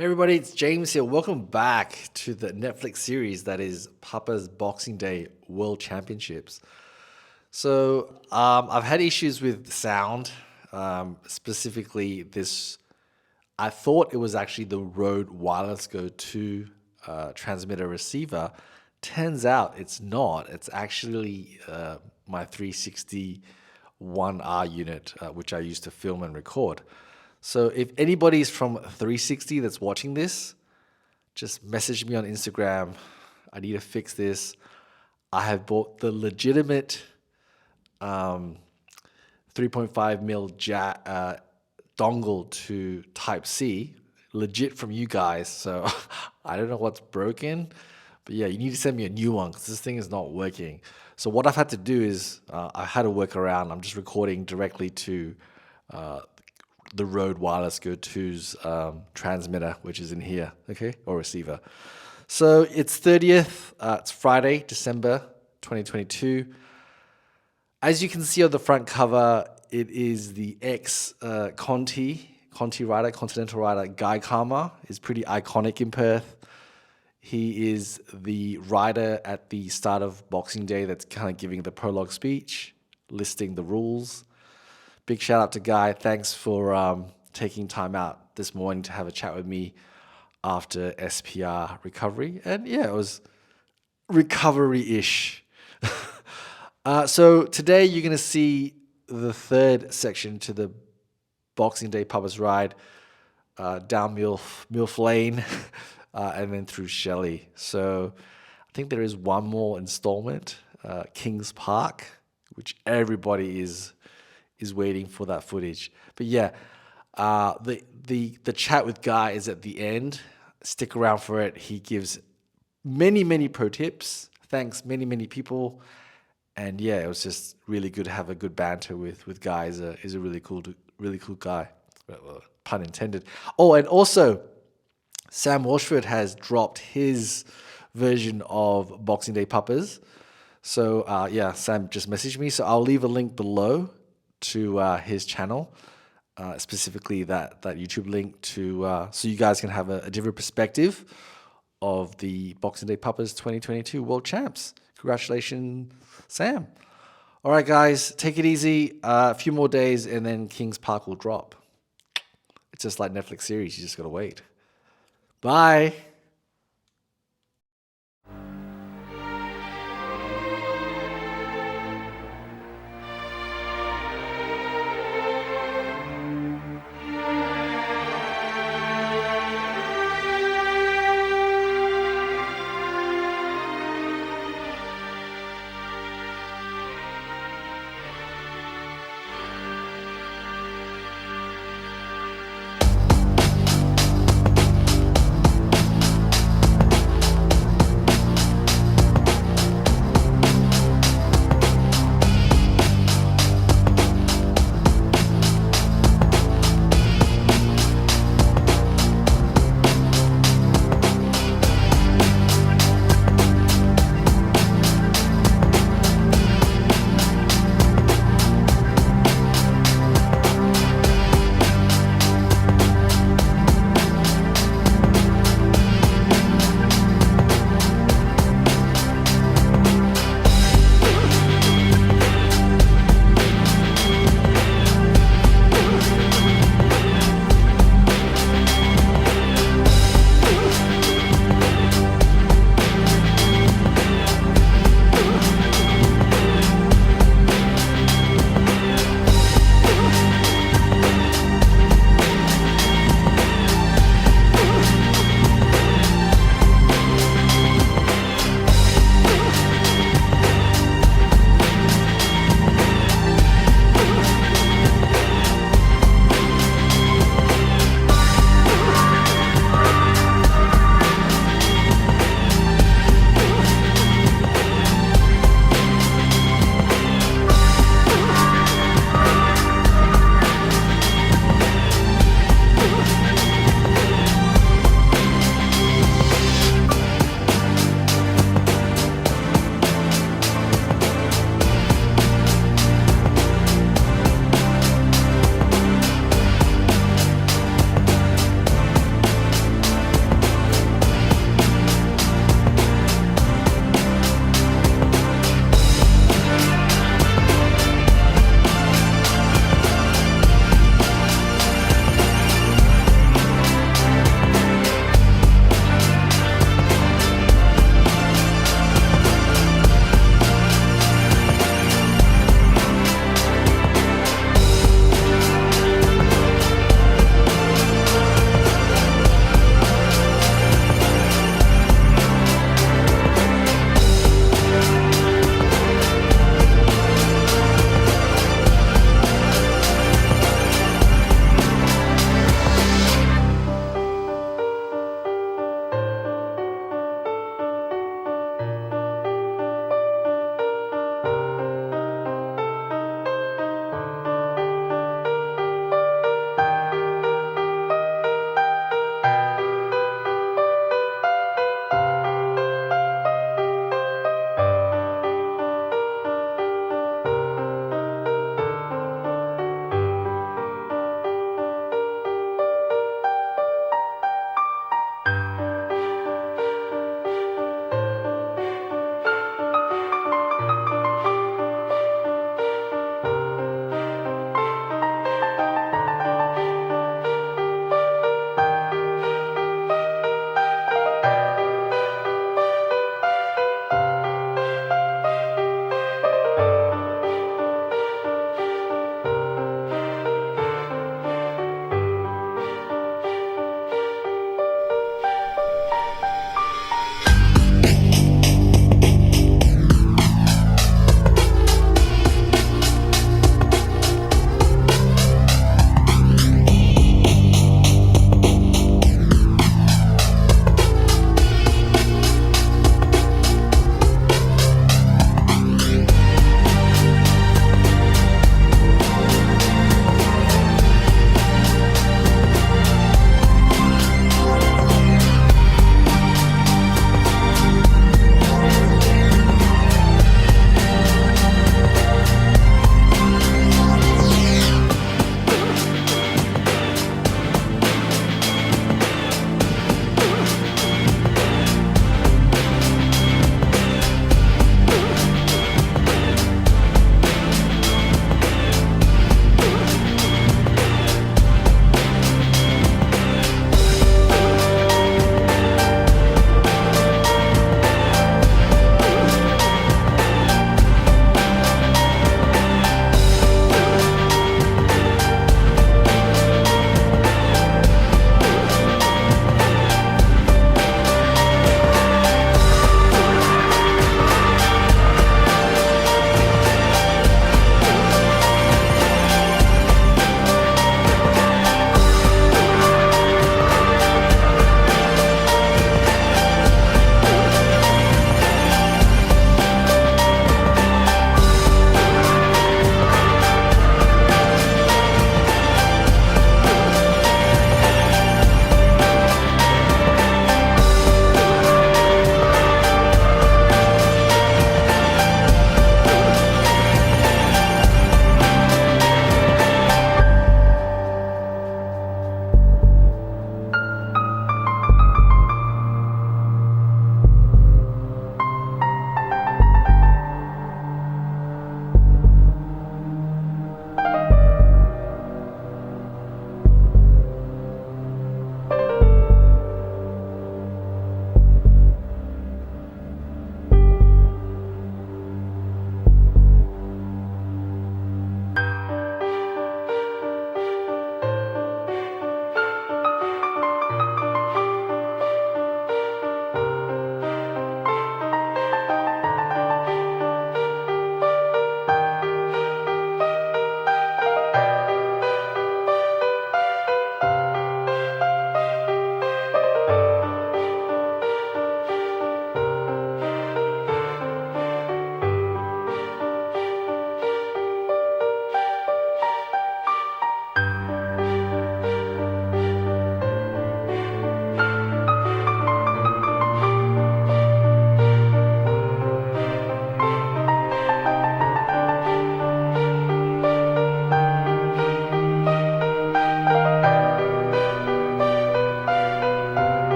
Hey everybody, it's James here. Welcome back to the Netflix series that is Papa's Boxing Day World Championships. I've had issues with sound, specifically this. I thought it was actually the Rode Wireless Go 2 transmitter receiver. Turns out it's not. It's actually my 360 1R unit, which I use to film and record. So if anybody's from 360 that's watching this, just message me on Instagram. I need to fix this. I have bought the legitimate 3.5 mil dongle to Type C, legit from you guys. So I don't know what's broken, but yeah, you need to send me a new one because this thing is not working. So what I've had to do is I had to work around. I'm just recording directly to the Rode Wireless Go 2's transmitter, which is in here, okay, or receiver. So it's 30th, it's Friday, December 2022. As you can see on the front cover, it is the Conti rider, Continental rider, Guy Kalma. Is pretty iconic in Perth. He is the rider at the start of Boxing Day that's kind of giving the prologue speech, listing the rules. Big shout out to Guy. Thanks for taking time out this morning to have a chat with me after SPR recovery. And yeah, it was recovery-ish. So today you're going to see the third section to the Boxing Day Papa's ride down Milf Lane and then through Shelley. So I think there is one more installment, Kings Park, which everybody is waiting for that footage. But yeah, the chat with Guy is at the end. Stick around for it. He gives many pro tips. Thanks many people. And yeah, it was just really good to have a good banter with Guy. He's a really cool guy. Pun intended. Oh, and also Sam Walshford has dropped his version of Boxing Day Papas. So yeah, Sam just messaged me. So I'll leave a link below to his channel, specifically that YouTube link to so you guys can have a different perspective of the Boxing Day Papas 2022 World Champs. Congratulations, Sam. All right, guys, take it easy. A few more days and then Kings Park will drop. It's just like Netflix series. You just got to wait. Bye.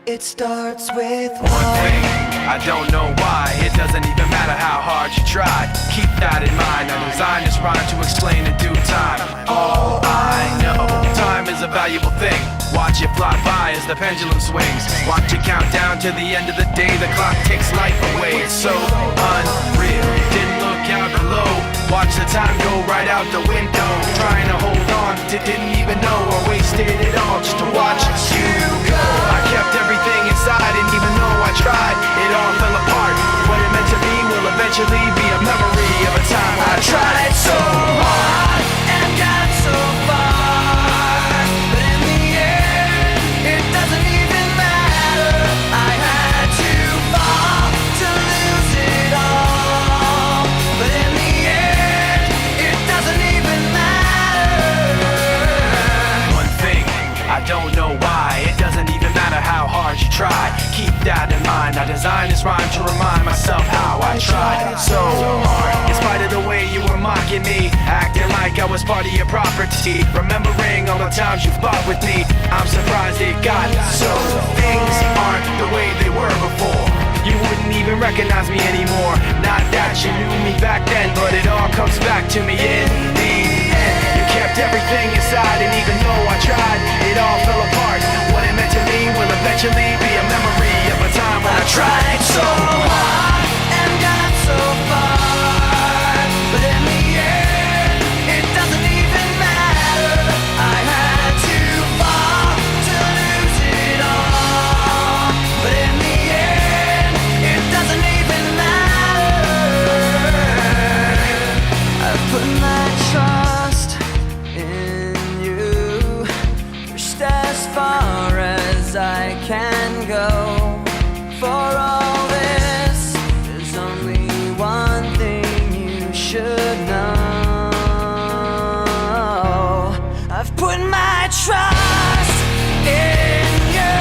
It starts with one thing, I don't know why. It doesn't even matter how hard you try. Keep that in mind. I designed this rhyme to explain in due time. All I know, time is a valuable thing. Watch it fly by as the pendulum swings. Watch it count down to the end of the day. The clock takes life away. It's so unreal. Didn't look out below. Watch the time go right out the window. Trying to hold on, didn't even know I wasted it all just to watch you go. I kept everything inside, and even though I tried, it all fell apart. What it meant to be will eventually be a memory of a time I tried so hard and got so far, but in the end, it doesn't even matter. I had to fall to lose it all, but in the end, it doesn't even matter. One thing, I don't know why. It doesn't even matter how hard you try. Keep that in mind. I designed this rhyme to remind myself how I tried so hard. In spite of the way you were mocking me, acting like I was part of your property, remembering all the times you fought with me, I'm surprised it got so. Things aren't the way they were before. You wouldn't even recognize me anymore. Not that you knew me back then, but it all comes back to me in the end. You kept everything inside, and even though I tried, it all fell apart. What it meant to me will eventually be a memory of a time when I tried so hard and got so far, but in the end, it doesn't even matter. I had to fall to lose it all, but in the end, it doesn't even matter. I've put my trust in you, pushed as far as I can go. For all this, there's only one thing you should know. I've put my trust in you,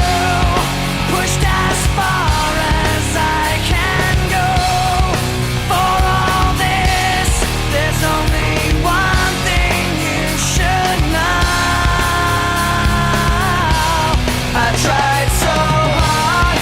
pushed as far as I can go. For all this, there's only one thing you should know. I tried so hard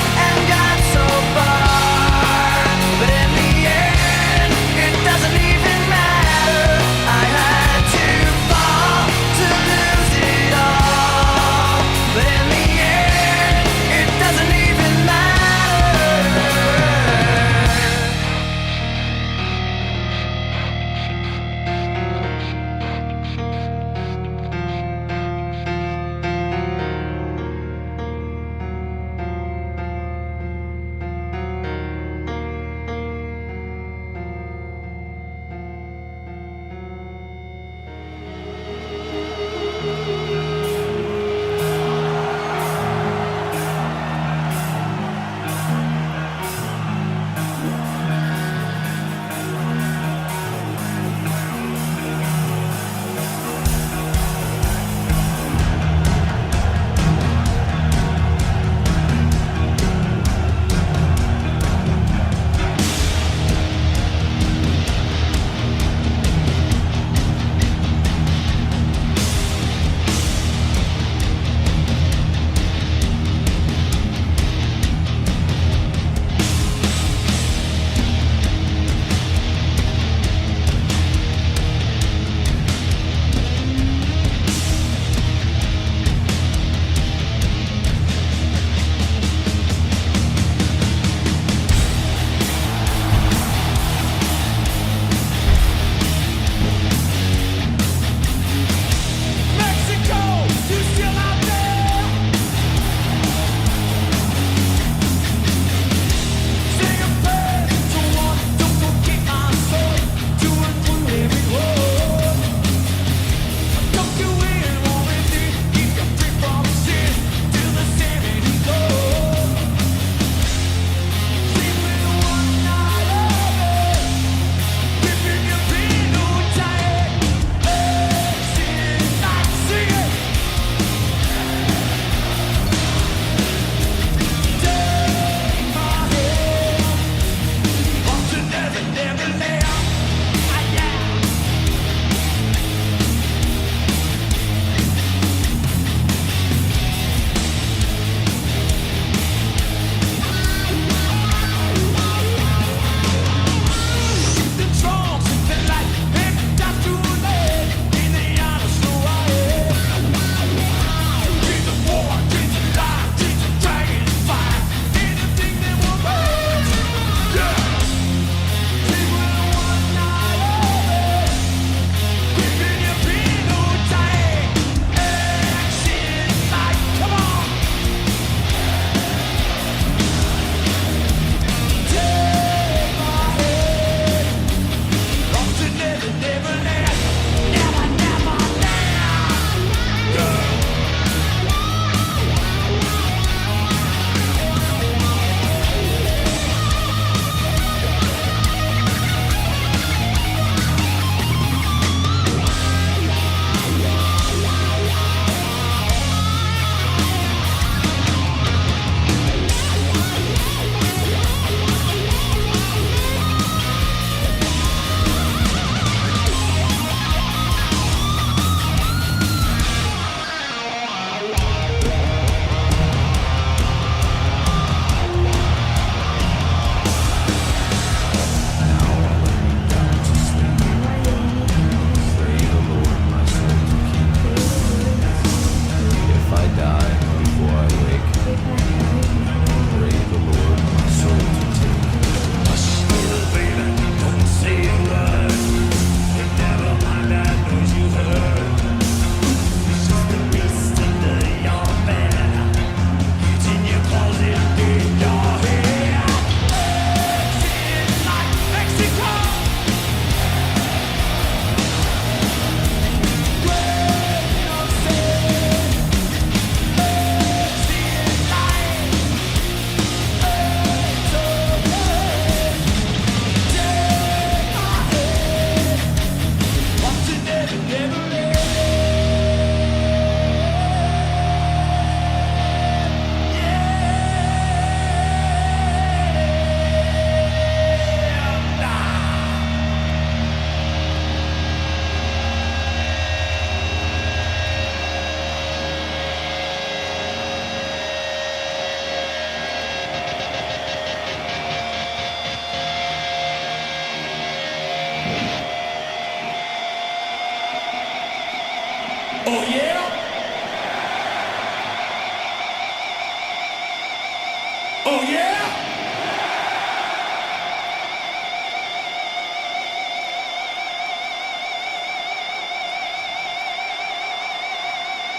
Oh yeah!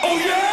Oh yeah!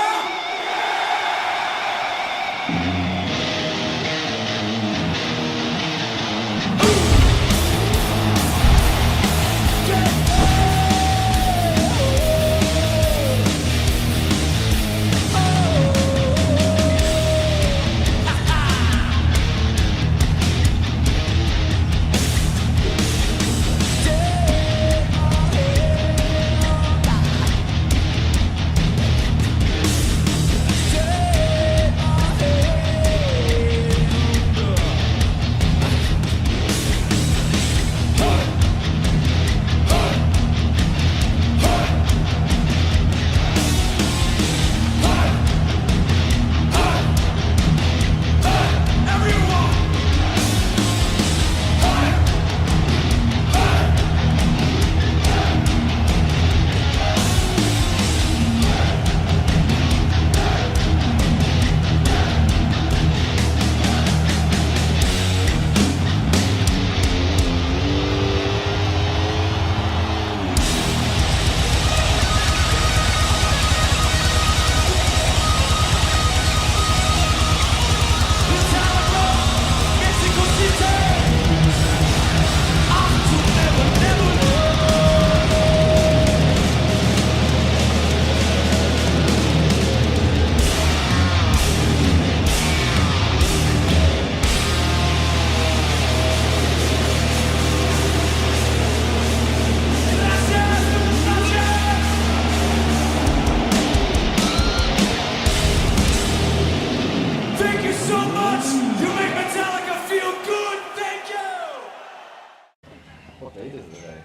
What date is it today?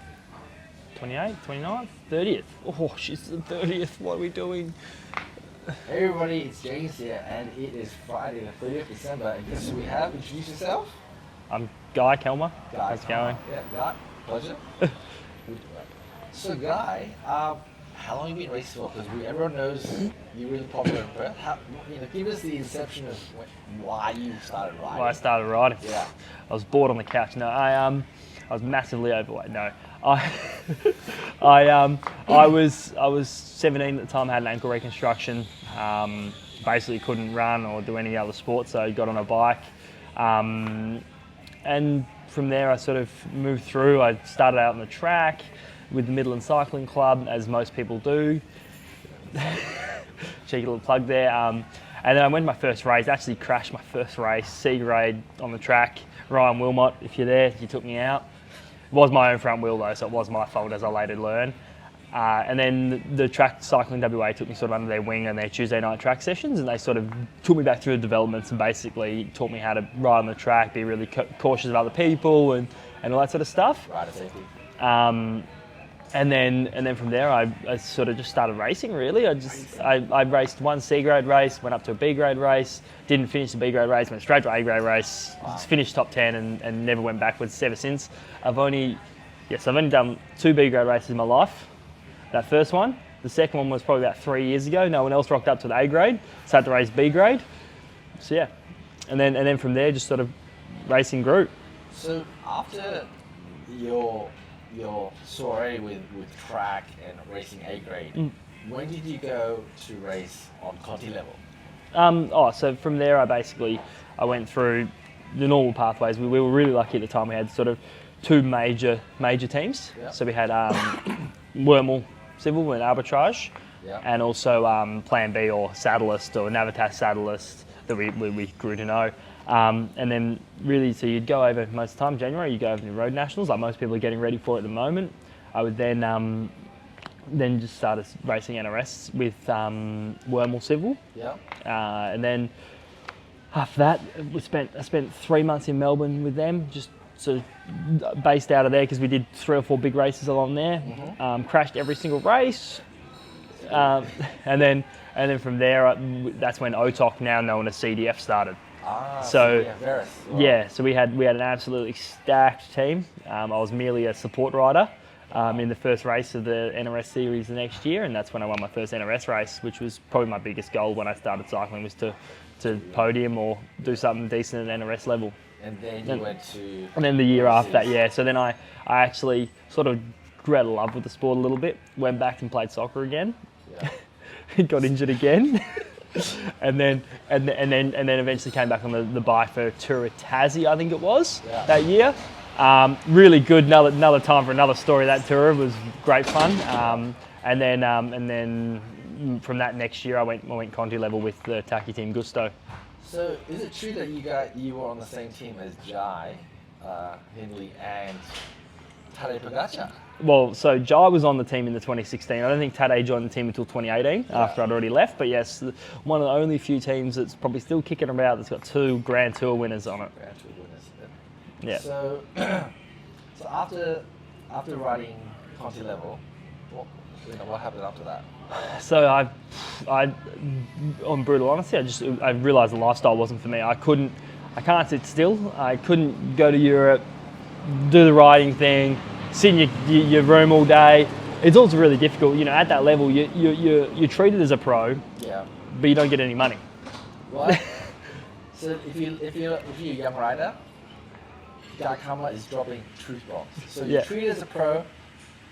28th, 29th, 30th. Oh, she's the 30th. What are we doing? Hey everybody, it's James here, and it is Friday the 30th of December, and guess who we have? Introduce yourself. I'm Guy Kelmer. Guy. How's it going? Yeah, Guy. Pleasure. So Guy, how long have you been racing for? Because everyone knows you're really popular in Perth. Give us the inception of why you started riding. Well, I started riding. Yeah. I was bored on the couch. No, I was massively overweight. No, I was 17 at the time. Had an ankle reconstruction. Basically couldn't run or do any other sport, so I got on a bike. And from there, I sort of moved through. I started out on the track with the Midland Cycling Club, as most people do. Cheeky little plug there. And then I went to my first race. Actually crashed my first race, C grade on the track. Ryan Wilmot, if you're there, you took me out. It was my own front wheel though, so it was my fault, as I later learned. And then the track Cycling WA took me sort of under their wing on their Tuesday night track sessions, and they sort of took me back through the developments and basically taught me how to ride on the track, be really cautious of other people and all that sort of stuff. Rider safety. And then from there, I sort of just started racing. Really, I raced one C grade race, went up to a B grade race, didn't finish the B grade race, went straight to A grade race, finished top 10, and never went backwards ever since. I've only done 2 B grade races in my life. That first one, the second one was probably about 3 years ago. No one else rocked up to the A grade, so I had to race B grade. So yeah, and then from there, just sort of racing grew. So after your soiree with track and racing A grade, when did you go to race on Conti level? So from there, I went through the normal pathways. We were really lucky at the time. We had sort of 2 major teams. Yep. So we had Wormel Civil and Arbitrage, yep, and also Plan B or Saddleist or Navitas Saddleist that we grew to know. And then really, so you'd go over most of the time, January, you go over the road nationals, like most people are getting ready for at the moment. I would then just started racing NRS with Wormel Civil. Yeah. And then after that, I spent 3 months in Melbourne with them, just sort of based out of there because we did 3 or 4 big races along there. Mm-hmm. Crashed every single race. And then from there, that's when OTOC, now known as CDF, started. So we had an absolutely stacked team. I was merely a support rider in the first race of the NRS series the next year, and that's when I won my first NRS race, which was probably my biggest goal when I started cycling, was to to podium or do something decent at NRS level. And then you went to... And then the year after that, overseas. yeah. So then I actually sort of grew out of love with the sport a little bit. Went back and played soccer again. Yeah. Got injured again. and then eventually came back on the bike for Tour of Tassie, I think it was, that year. Really good. Another time for another story. That tour was great fun. And then from that next year, I went Conti level with the Taki team Gusto. So is it true that you were on the same team as Jai, Hindley, and Tadej Pogacar? Well, so Jai was on the team in the 2016. I don't think Tadej joined the team until 2018 after I'd already left. But yes, one of the only few teams that's probably still kicking about that's got 2 Grand Tour winners on it. Grand Tour winners. Yeah. So, after riding Conti level, what happened after that? So I, on brutal honesty, I realised the lifestyle wasn't for me. I can't sit still. I couldn't go to Europe, do the riding thing, sit in your room all day. It's also really difficult. You know, at that level, you're treated as a pro, but you don't get any money. What? So if you're a young rider, Kalma is dropping truth bombs. So you're treated as a pro,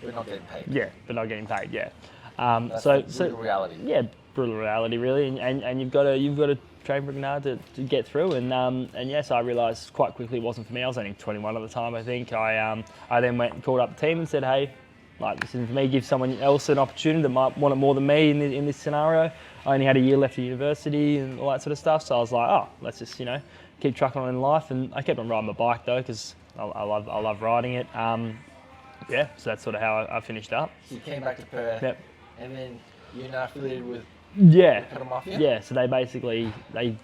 but not getting paid. Yeah, but not getting paid. Yeah. That's brutal reality. Yeah, brutal reality really, and you've got to train pretty hard to get through. And yes, I realised quite quickly it wasn't for me. I was only 21 at the time, I think. I then went and called up the team and said, hey, like, this isn't for me. Give someone else an opportunity that might want it more than me in this scenario. I only had a year left at university and all that sort of stuff. So I was like, oh, let's just keep trucking on in life. And I kept on riding my bike though, because I love riding it. Yeah, so that's sort of how I finished up. So you came back to Perth, and then you're now affiliated with Pedal Mafia? Yeah, so they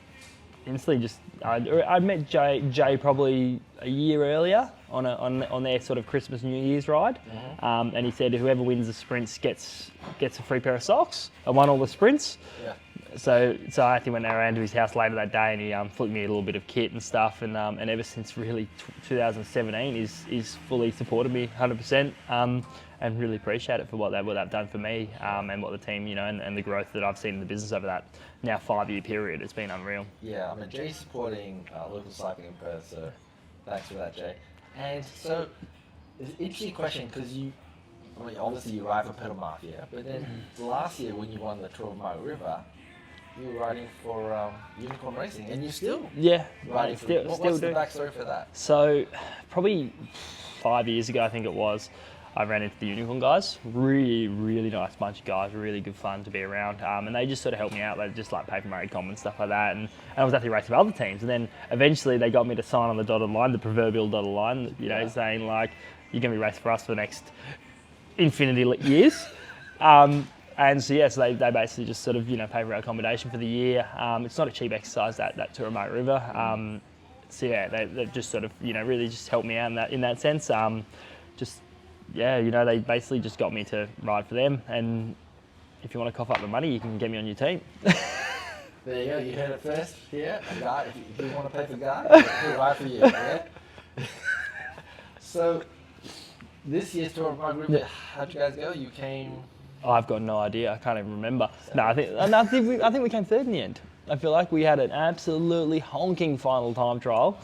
instantly just, I'd met Jay probably a year earlier on their sort of Christmas New Year's ride, and he said whoever wins the sprints gets a free pair of socks. I won all the sprints. Yeah. So I actually went around to his house later that day, and he flipped me a little bit of kit and stuff, and ever since really 2017 he's fully supported me 100%, and really appreciate it for what they've done for me, and what the team, and the growth that I've seen in the business over that now 5-year period. It's been unreal. Yeah, I mean, Jay's supporting local cycling in Perth, so thanks for that, Jay. And so it's an interesting question, because obviously you ride for Pedal Mafia, but then last year when you won the Tour of Murray River, you were riding for Unicorn Racing, and you still riding for them. What's the backstory for that? So probably 5 years ago, I think it was, I ran into the Unicorn guys. Really, really nice bunch of guys. Really good fun to be around. And they just sort of helped me out. They just like paid for my com and stuff like that. And I was actually racing with other teams. And then eventually they got me to sign on the dotted line, the proverbial dotted line, saying like, you're going to be racing for us for the next infinity years. And so, so they basically just sort of, pay for our accommodation for the year. It's not a cheap exercise, that Tour of Murray River. So yeah, they just sort of, really just helped me out in that sense. They basically just got me to ride for them. And if you want to cough up the money, you can get me on your team. There you go, you heard it first. Yeah, a guy, if you want to pay for Guy, he'll ride for you. Yeah? So, this year's Tour of Murray River, how'd you guys go? You came... I've got no idea. I can't even remember. No, I think we came third in the end. I feel like we had an absolutely honking final time trial.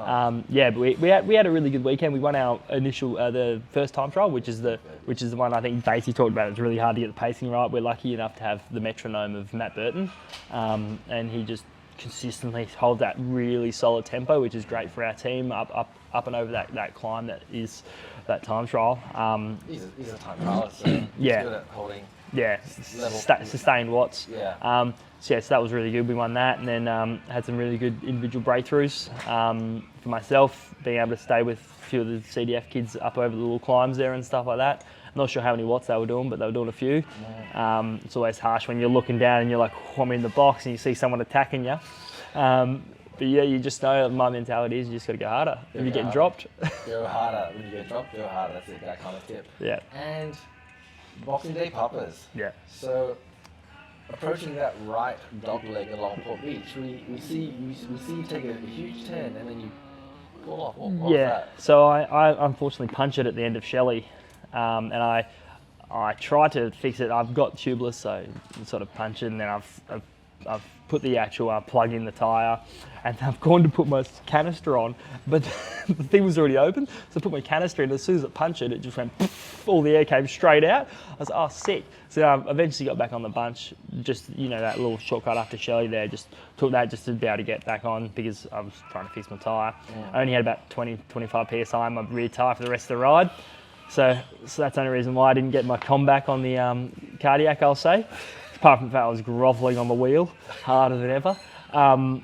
But we had a really good weekend. We won our initial the first time trial, which is the one I think Batey talked about. It's really hard to get the pacing right. We're lucky enough to have the metronome of Matt Burton, and he just consistently holds that really solid tempo, which is great for our team up and over that climb that is that time trial. He's a time trialist, so he's good at holding sustained watts. So that was really good. We won that, and then had some really good individual breakthroughs. For myself, being able to stay with a few of the CDF kids up over the little climbs there and stuff like that. I'm not sure how many watts they were doing, but they were doing a few. It's always harsh when you're looking down and you're like, I'm in the box, and you see someone attacking you. But yeah, you just know my mentality is you just got to go harder. If you're getting dropped. Go harder. When you get dropped, go harder. That's that kind of tip. Yeah. And Boxing Day Puppers. Yeah. So approaching that right dog leg along Port Beach, we see you take a huge turn and then you pull off. What was that? So I unfortunately punched it at the end of Shelley, and I tried to fix it. I've got tubeless, so sort of punch it, and then I've I've put the actual plug in the tyre, and I've gone to put my canister on, but the thing was already open, so I put my canister in. As soon as it punctured, it just went, poof, all the air came straight out. I was like, oh, sick. So I eventually got back on the bunch, just, you know, that little shortcut after Shelley there, just took that just to be able to get back on because I was trying to fix my tyre. I only had about 20-25 PSI on my rear tyre for the rest of the ride. So that's the only reason why I didn't get my comeback on the cardiac, I'll say. Apart from the fact I was grovelling on the wheel, harder than ever. And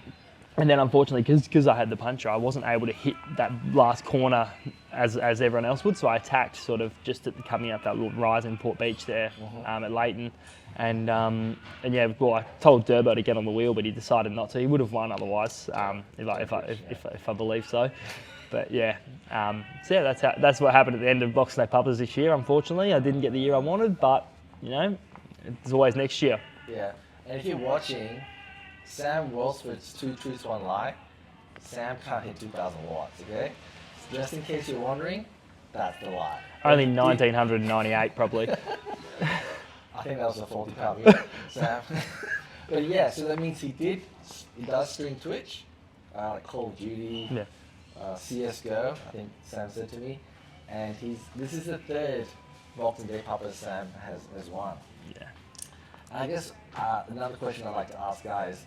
then unfortunately, because I had the puncture, I wasn't able to hit that last corner as everyone else would. So I attacked sort of just at coming up that little rise in Port Beach there at Leighton. And yeah, well, I told Durbo to get on the wheel, but he decided not to. He would have won otherwise, if I believe so. But yeah, so yeah, that's what happened at the end of Boxing Day Puppers this year. Unfortunately, I didn't get the year I wanted, but you know, there's always next year. Yeah, and if you're watching, Sam Wolfsford's 2 Truths 1 Lie, Sam can't hit 2,000 watts. Okay, so just in case you're wondering, that's the lie. Only 1998 probably. I think that was a 40-pound unit, Sam. But yeah, so that means he does stream Twitch, like Call of Duty. Yeah. CSGO, I think Sam said to me, and this is the third Boxing Day Papa Sam has won. Yeah. And I guess another question I'd like to ask guys,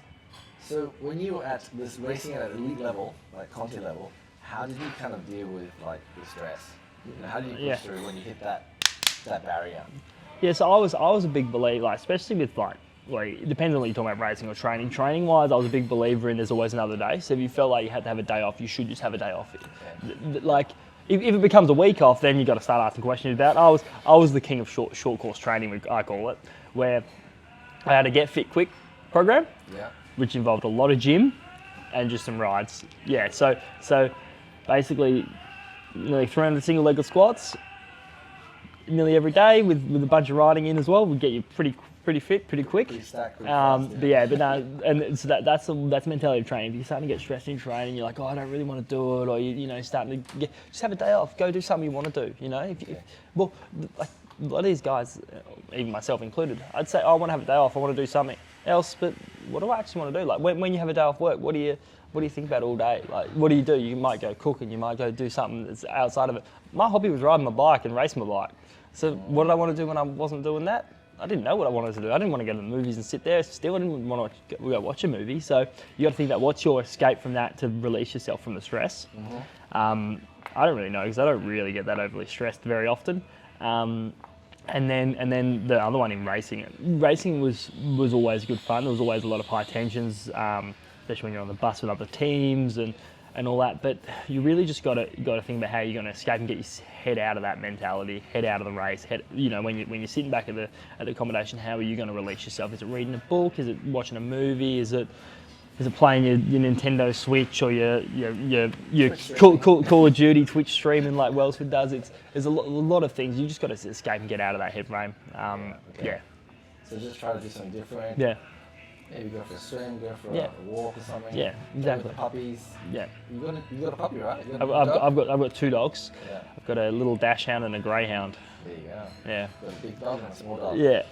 so when you were at this racing at an elite level, like Conti level, how did you kind of deal with like the stress? You know, how did you push through when you hit that barrier? Yeah, so I was a big believer, like especially with like it depends on what you're talking about, racing or training. Training wise, I was a big believer in there's always another day. So if you felt like you had to have a day off, you should just have a day off. Okay. Like if it becomes a week off, then you got to start asking questions about. I was the king of short course training, I call it, where I had a get fit quick program, which involved a lot of gym and just some rides. Yeah, so basically nearly 300 single legged squats nearly every day with a bunch of riding in as well would get you pretty fit, pretty quick. Pretty stacked, pretty fast, but no, and so that's the mentality of training. If you're starting to get stressed in training, you're like, oh, I don't really want to do it, or you know, starting to just have a day off, go do something you want to do. You know, well, like a lot of these guys, even myself included, I'd say, oh, I want to have a day off, I want to do something else, but what do I actually want to do? Like when you have a day off work, what do you think about all day? Like, what do? You might go cook and you might go do something that's outside of it. My hobby was riding my bike and racing my bike. So what did I want to do when I wasn't doing that? I didn't know what I wanted to do. I didn't want to go to the movies and sit there still. I didn't want to go watch a movie. So you got to think about what's your escape from that to release yourself from the stress. I don't really know because I don't really get that overly stressed very often. And then the other one in racing. Racing was always good fun. There was always a lot of high tensions, especially when you're on the bus with other teams and all that. But you really just got to think about how you're going to escape and get your head out of that mentality, head out of the race. You know, when you're sitting back at the accommodation, how are you going to release yourself? Is it reading a book? Is it watching a movie? Is it playing your Nintendo Switch or your Call of Duty Twitch streaming like Wellsford does? There's a lot of things. You just got to escape and get out of that head frame. So just try to do something different. Yeah. Maybe go for a swim, go for a walk or something. Yeah, exactly. With the puppies. Yeah. You got a puppy, right? I've got 2 dogs. Yeah. I've got a little dashhound and a greyhound. There you go. Yeah. Got a big dog and a small dog. Yeah.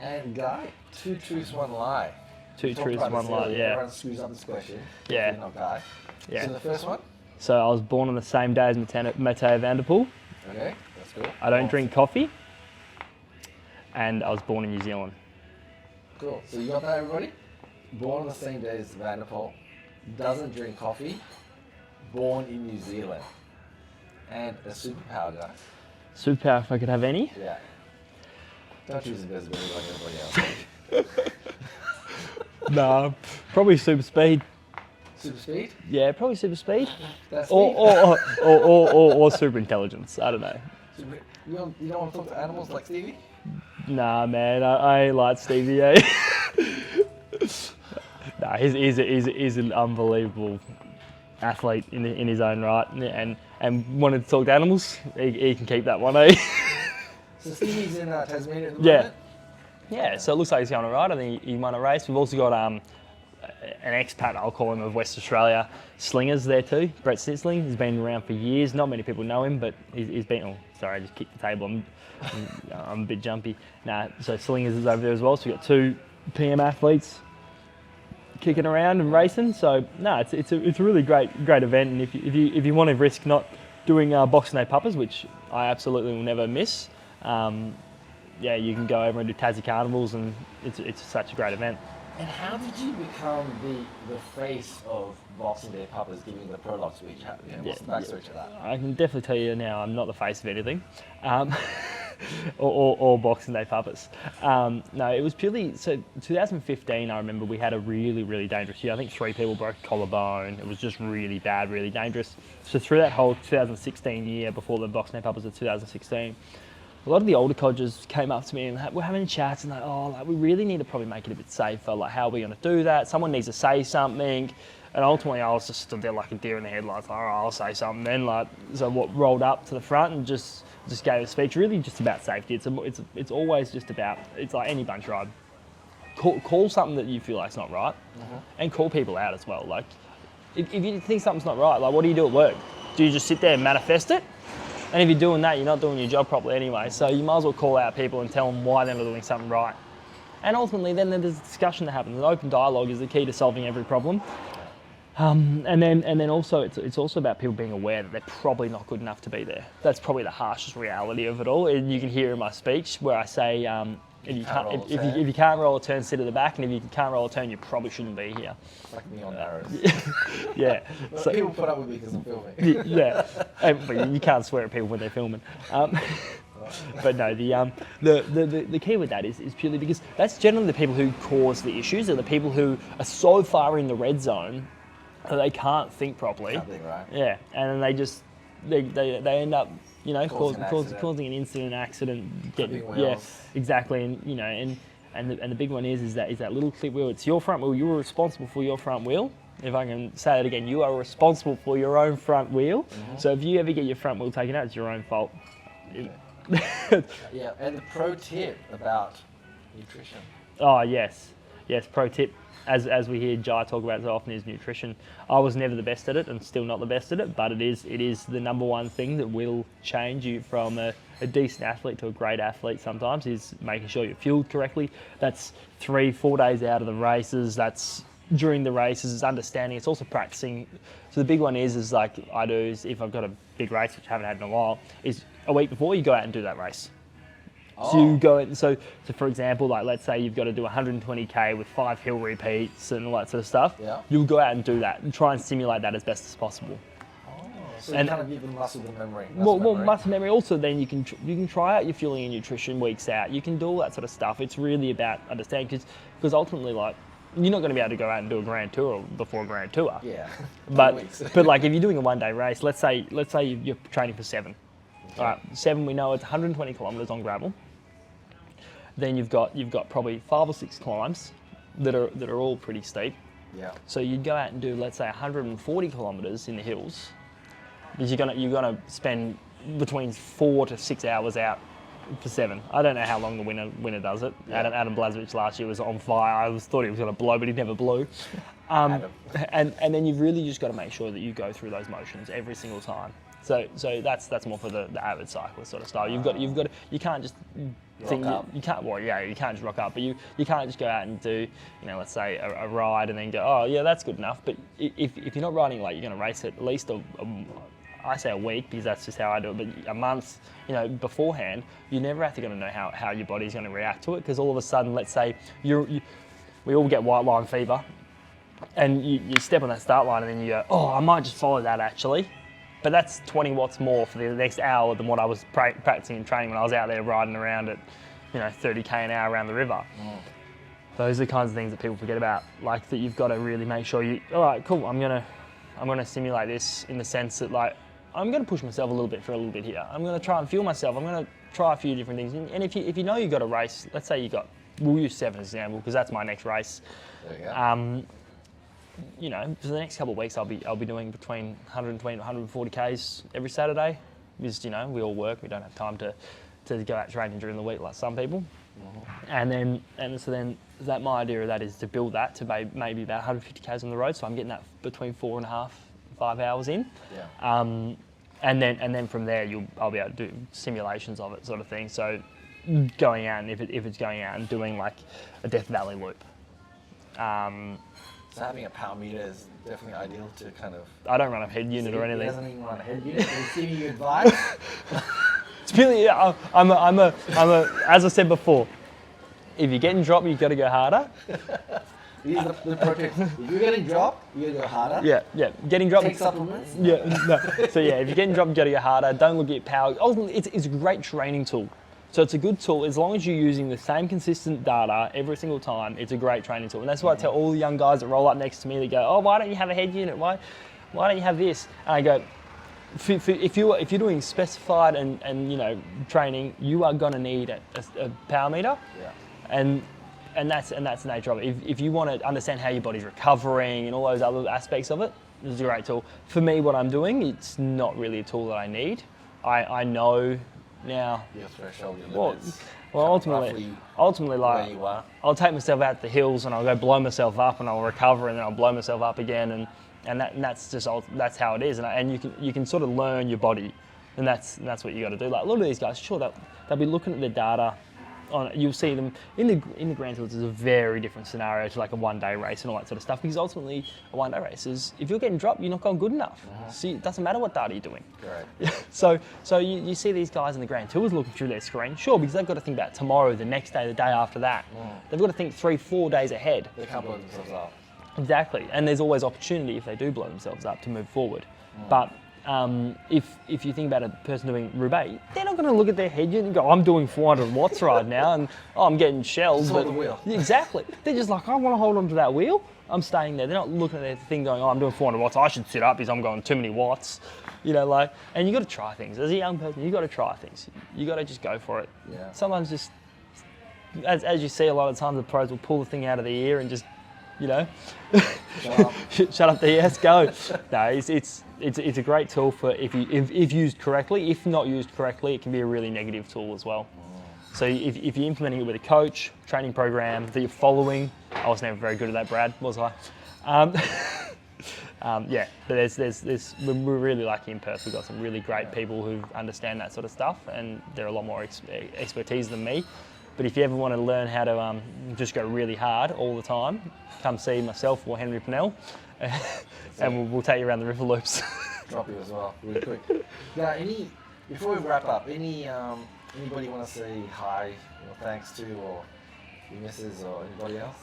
And Guy, 2 truths, 1 lie. 2 truths, 1 lie. Yeah. Everyone screws up this question. Yeah. Not Guy. Yeah. So the first one. So I was born on the same day as Mateo van der Poel. Okay, that's cool. I don't drink coffee. And I was born in New Zealand. Cool. So you got that, everybody? Born on the same day as Van der Poel, doesn't drink coffee, born in New Zealand, and a superpower guy. Superpower if I could have any? Yeah. Don't choose invisibility like everybody else. Nah, probably super speed. Super speed? Yeah, probably super speed. That's or super intelligence. I don't know. You don't want to talk to animals like Stevie? Nah, man, I ain't like Stevie. Eh? Nah, he's an unbelievable athlete in his own right, and wanted to talk to animals. He can keep that one, eh? So Stevie's in Tasmania at the moment? Yeah. So it looks like he's going alright. I think he won a race. We've also got an expat, I'll call him, of West Australia, slingers there too. Brett Sitzling. He's been around for years. Not many people know him, but he's been. Oh, sorry, I just kicked the table. I'm a bit jumpy. Nah, so slingers is over there as well. So we've got 2 PM athletes. kicking around and racing. So no, it's a really great event. And if you want to risk not doing Boxing Day Puppers, which I absolutely will never miss, yeah, you can go over and do Tassie Carnivals, and it's such a great event. And how did you become the face of Boxing Day Puppers, giving the prologue speech? What's the backstory to that? I can definitely tell you now, I'm not the face of anything, or Boxing Day Puppers. No, it was purely, so 2015, I remember we had a really, really dangerous year. I think 3 people broke a collarbone. It was just really bad, really dangerous. So through that whole 2016 year, before the Boxing Day Puppers of 2016, a lot of the older codgers came up to me and we're having chats and we really need to probably make it a bit safer. Like, how are we going to do that? Someone needs to say something. And ultimately, I was just stood there like a deer in the headlights. Like, all right, I'll say something then. So what rolled up to the front and just gave a speech, really just about safety. It's always just about, it's like any bunch ride. Call something that you feel like is not right, and call people out as well. Like, if you think something's not right, like, what do you do at work? Do you just sit there and manifest it? And if you're doing that, you're not doing your job properly anyway. So you might as well call out people and tell them why they're not doing something right. And ultimately, then there's a discussion that happens. An open dialogue is the key to solving every problem. And then also, it's also about people being aware that they're probably not good enough to be there. That's probably the harshest reality of it all. And you can hear in my speech where I say, if you can't roll a turn, sit at the back, and if you can't roll a turn, you probably shouldn't be here. It's like me on arrows. Yeah. So, people put up with me because I'm filming. Yeah, but you can't swear at people when they're filming. But no, the key with that is purely because that's generally the people who cause the issues, are the people who are so far in the red zone that they can't think properly. Can't think, right? Yeah, and then they end up, you know, causing an incident, accident. Yeah, exactly, and the big one is that little clip wheel. It's your front wheel. You are responsible for your front wheel. If I can say that again, you are responsible for your own front wheel. Mm-hmm. So if you ever get your front wheel taken out, it's your own fault. Yeah, and the pro tip about nutrition. Oh yes, pro tip. As we hear Jai talk about so often, is nutrition. I was never the best at it and still not the best at it, but it is the number one thing that will change you from a decent athlete to a great athlete sometimes, is making sure you're fueled correctly. That's 3-4 days out of the races, that's during the races, it's understanding, it's also practicing. So the big one is like I do is if I've got a big race, which I haven't had in a while, is a week before you go out and do that race. So you go, so for example, like let's say you've got to do 120k with 5 hill repeats and all that sort of stuff. Yeah. You'll go out and do that and try and simulate that as best as possible. So you kind of give them muscle memory. Muscle memory. Also, then you can try out your fueling and nutrition weeks out. You can do all that sort of stuff. It's really about understanding because ultimately, like, you're not going to be able to go out and do a grand tour before a grand tour. Yeah. But like if you're doing a 1-day race, let's say you're training for 7. Okay. All right, 7 we know it's 120 kilometres on gravel. Then you've got probably 5 or 6 climbs that are all pretty steep. Yeah. So you'd go out and do, let's say, 140 kilometres in the hills, because you're gonna spend between 4 to 6 hours out for 7. I don't know how long the winner does it. Yeah. Adam Blazevich last year was on fire. I thought he was going to blow, but he never blew. And then you've really just got to make sure that you go through those motions every single time. So that's more for the avid cyclist sort of style. You can't just think you can't. Well, yeah, you can't just rock up, but you can't just go out and do, let's say a ride and then go, oh yeah, that's good enough. But if you're not riding like you're going to race it, at least I say a week because that's just how I do it, but a month, beforehand, you're never actually going to know how your body's going to react to it, because all of a sudden, let's say we all get white line fever, and you step on that start line and then you go, oh, I might just follow that actually. But that's 20 watts more for the next hour than what I was practicing and training when I was out there riding around at, 30k an hour around the river. Mm. Those are the kinds of things that people forget about, like that you've got to really make sure all right, cool, I'm gonna simulate this in the sense that, like, I'm gonna push myself a little bit here. I'm gonna try and fuel myself. I'm gonna try a few different things. And if you know you've got a race, let's say we'll use 7 as an example because that's my next race. There you go. For the next couple of weeks, I'll be doing between 120 to 140 k's every Saturday, because we all work. We don't have time to go out training during the week like some people. Mm-hmm. And so that my idea of that is to build that to maybe about 150 k's on the road. So I'm getting that between 4.5, 5 hours in. Yeah. And then from there I'll be able to do simulations of it, sort of thing. So going out, and if it's going out and doing like a Death Valley loop. So having a power meter is definitely ideal to kind of. I don't run a head unit or He anything. doesn't even run a head unit. He's giving you advice. It's really, yeah, I'm a, as I said before, if you're getting dropped, you've got to go harder. These are the project. If you're getting dropped, you gotta go harder. Yeah, getting dropped. Take supplements. Yeah, no. So yeah, if you're getting dropped, you got to go harder. Don't look at power. Ultimately, it's a great training tool. So it's a good tool as long as you're using the same consistent data every single time. It's a great training tool, and that's why I tell all the young guys that roll up next to me. They go, "Oh, why don't you have a head unit? Why don't you have this?" And I go, if you're doing specified and training, you are gonna need a power meter. Yeah. And that's the nature of it. If you want to understand how your body's recovering and all those other aspects of it, this is a great tool. For me, what I'm doing, it's not really a tool that I need. I know now. Your threshold, your limits. Well, ultimately, like where you are. I'll take myself out the hills and I'll go blow myself up and I'll recover and then I'll blow myself up again and that's how it is. And you can sort of learn your body, and that's what you got to do. Like a lot of these guys, sure, they'll be looking at their data. You'll see them in the Grand Tours. Is a very different scenario to like a one-day race and all that sort of stuff, because ultimately a one-day race is, if you're getting dropped, you're not going good enough. So it doesn't matter what data you're doing. Right. So you see these guys in the Grand Tours looking through their screen, sure, because they've got to think about tomorrow, the next day, the day after that. They've got to think 3-4 days ahead. They can't blow themselves up. Exactly, and there's always opportunity if they do blow themselves up to move forward. But if you think about a person doing Roubaix, they're not going to look at their head unit and go, "I'm doing 400 watts right now, and I'm getting shelled." Just hold the wheel. Exactly. They're just like, "I want to hold on to that wheel. I'm staying there." They're not looking at their thing going, "Oh, I'm doing 400 watts. I should sit up because I'm going too many watts." And you got to try things. As a young person, you got to try things. You got to just go for it. Yeah. Sometimes just, as you see a lot of times, the pros will pull the thing out of the ear and just, Shut up. shut up there, yes, go. No, it's a great tool for if used correctly. If not used correctly, it can be a really negative tool as well. So if you're implementing it with a coach, training program that you're following, I was never very good at that, Brad, was I? But we're really lucky in Perth. We've got some really great people who understand that sort of stuff, and they're a lot more expertise than me. But if you ever want to learn how to just go really hard all the time, come see myself or Henry Pennell, and we'll take you around the river loops. Drop you as well, really quick. Now, before we wrap up, anybody you want to say hi, thanks to, or your missus, or anybody else?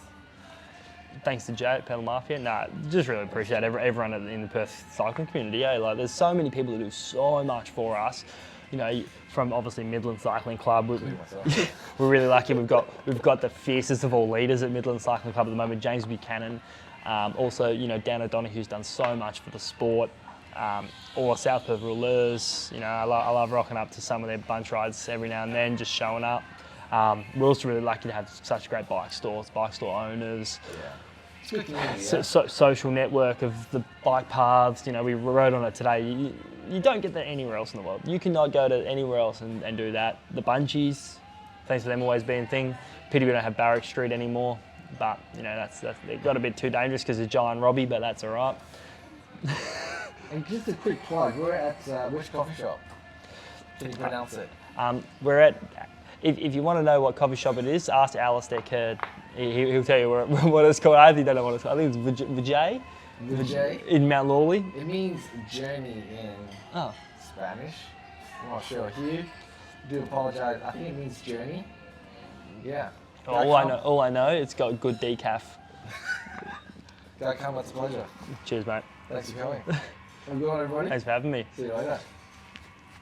Thanks to Jay at Pedal Mafia. Just really appreciate everyone in the Perth cycling community. Like, there's so many people who do so much for us. From obviously Midland Cycling Club, we're really lucky. We've got the fiercest of all leaders at Midland Cycling Club at the moment, James Buchanan. Also, Dan O'Donoghue's done so much for the sport. All the South Perth rouleurs. I love rocking up to some of their bunch rides every now and then, just showing up. We're also really lucky to have such great bike store owners. Yeah. It's good community, Social network of the bike paths. We rode on it today. You don't get that anywhere else in the world. You cannot go to anywhere else and do that. The bungees, thanks for them always being a thing. Pity we don't have Barrack Street anymore, but that's it got a bit too dangerous because of Jai and Robbie, but that's all right. And just a quick plug, we're at which coffee shop? Can you pronounce it? We're at, if you want to know what coffee shop it is, ask Alistair Kurd. He'll tell you what it's called. I actually don't know what it's called. I think it's Vijay. Vijay? In Mount Lawley. It means journey in Spanish. I'm not sure. Hugh, do apologise. I think it means journey. Yeah. All I know, it's got good decaf. Go Kalma, it's a pleasure. Cheers, mate. Thanks for coming. Have a good one, everybody. Thanks for having me. See you later.